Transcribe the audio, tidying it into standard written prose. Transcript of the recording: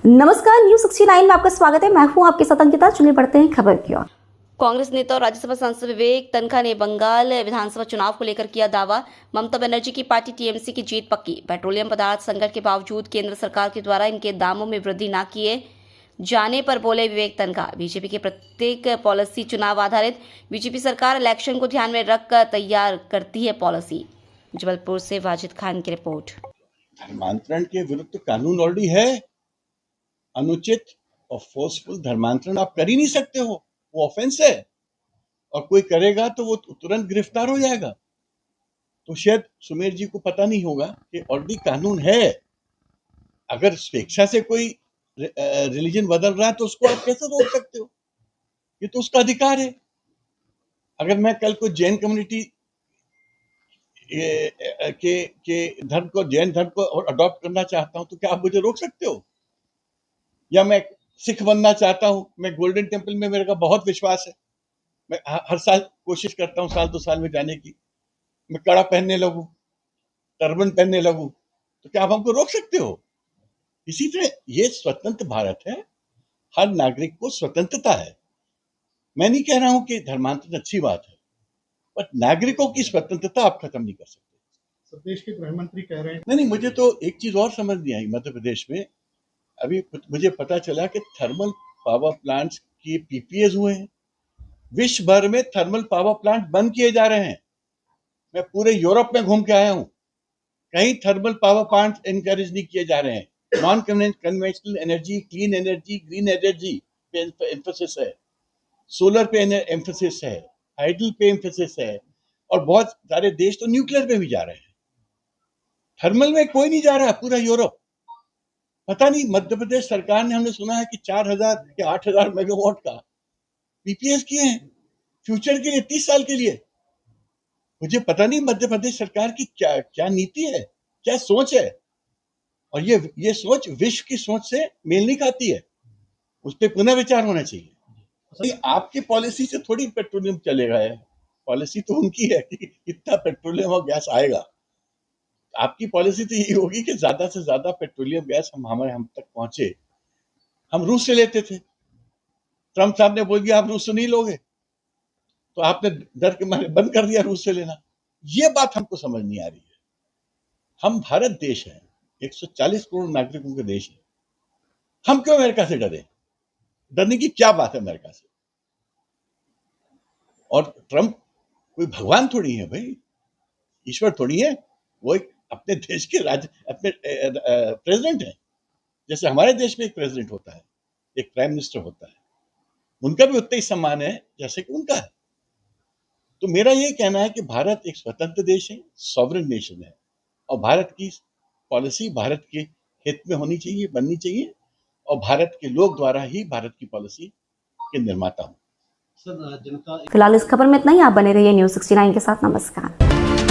नमस्कार, न्यूज 69 में आपका स्वागत है। मैं हूं आपके साथ अंकिता। चलिए बढ़ते हैं खबर की ओर। कांग्रेस नेता और राज्यसभा सांसद विवेक तनखा ने बंगाल विधानसभा चुनाव को लेकर किया दावा। ममता बनर्जी की पार्टी टीएमसी की जीत पक्की। पेट्रोलियम पदार्थ संकट के बावजूद केंद्र सरकार के द्वारा इनके दामों में वृद्धि न किए जाने पर बोले विवेक तनखा। बीजेपी के प्रत्येक पॉलिसी चुनाव आधारित। बीजेपी सरकार इलेक्शन को ध्यान में रखकर तैयार करती है पॉलिसी। जबलपुर से वाजिद खान की रिपोर्ट। धर्मांतरण के विरुद्ध कानून ऑलरेडी है। अनुचित और फोर्सफुल धर्मांतरण आप कर ही नहीं सकते हो, वो ऑफेंस है और कोई करेगा तो वो तुरंत गिरफ्तार हो जाएगा। तो शायद सुमेर जी को पता नहीं होगा कि ऑलरेडी कानून है। अगर स्वेच्छा से कोई रिलीजन बदल रहा है तो उसको आप कैसे रोक सकते हो? ये तो उसका अधिकार है। अगर मैं कल को जैन कम्युनिटी के धर्म को, जैन धर्म को अडॉप्ट करना चाहता हूं तो क्या आप मुझे रोक सकते हो? या मैं सिख बनना चाहता हूं, मैं गोल्डन टेम्पल में मेरे का बहुत विश्वास है, मैं हर साल कोशिश करता हूं साल 2 साल में जाने की, मैं कड़ा पहनने लगूं, टर्बन पहनने लगूं, तो क्या आप हमको रोक सकते हो? इसी तरह ये स्वतंत्र भारत है, हर नागरिक को स्वतंत्रता है। मैं नहीं कह रहा हूं कि धर्मांतरण अच्छी बात है, बट नागरिकों की स्वतंत्रता आप खत्म नहीं कर सकते। देश के गृह मंत्री कह रहे हैं। नहीं, मुझे तो एक चीज और समझ नहीं आई। मध्य प्रदेश में अभी मुझे पता चला कि थर्मल पावर प्लांट्स की पीपीएस हुए हैं। विश्व भर में थर्मल पावर प्लांट बंद किए जा रहे हैं। मैं पूरे यूरोप में घूम के आया हूं, कहीं थर्मल पावर प्लांट एनकरेज नहीं किए जा रहे हैं। Non conventional energy, clean energy, green energy पे एम्फोसिस है, सोलर पे एम्फोसिस है, हाइडल पे एम्फोसिस है, और बहुत सारे देश तो न्यूक्लियर पे भी जा रहे हैं। थर्मल में कोई नहीं जा रहा, पूरा यूरोप। पता नहीं, मध्य प्रदेश सरकार ने, हमने सुना है कि 4000 या 8000 मेगावाट का पीपीएस किए हैं फ्यूचर के लिए, 30 साल के लिए। मुझे पता नहीं मध्य प्रदेश सरकार की क्या क्या नीति है, क्या सोच है, और ये सोच विश्व की सोच से मेल नहीं खाती है। उस पर पुनः विचार होना चाहिए। आपकी पॉलिसी से थोड़ी पेट्रोलियम चलेगा है, पॉलिसी तो उनकी है कि कितना पेट्रोलियम और गैस आएगा। आपकी पॉलिसी तो यही होगी कि ज्यादा से ज्यादा पेट्रोलियम गैस हम तक पहुंचे। हम रूस से लेते थे, ट्रम्प साहब ने बोल दिया आप रूस से नहीं लोगे, तो आपने डर के मारे बंद कर दिया रूस से लेना। ये बात हमको समझ नहीं आ रही है। हम भारत देश है, 140 करोड़ नागरिकों का देश है, हम क्यों अमेरिका से डरे? डरने की क्या बात है अमेरिका से? और ट्रम्प कोई भगवान थोड़ी है भाई, ईश्वर थोड़ी है। वो एक अपने देश के अपने प्रेसिडेंट है। जैसे हमारे देश में एक प्रेसिडेंट होता है, एक प्राइम मिनिस्टर होता है, उनका भी उतना ही सम्मान है जैसे कि उनका है। तो मेरा ये कहना है कि भारत एक स्वतंत्र देश है, सॉवरेन नेशन है, और भारत की पॉलिसी भारत के हित में होनी चाहिए, बननी चाहिए, और भारत के लोग द्वारा ही भारत की पॉलिसी के निर्माता हूँ। फिलहाल इस खबर में इतना ही। आप बने रहिए न्यूज 69 के साथ। नमस्कार।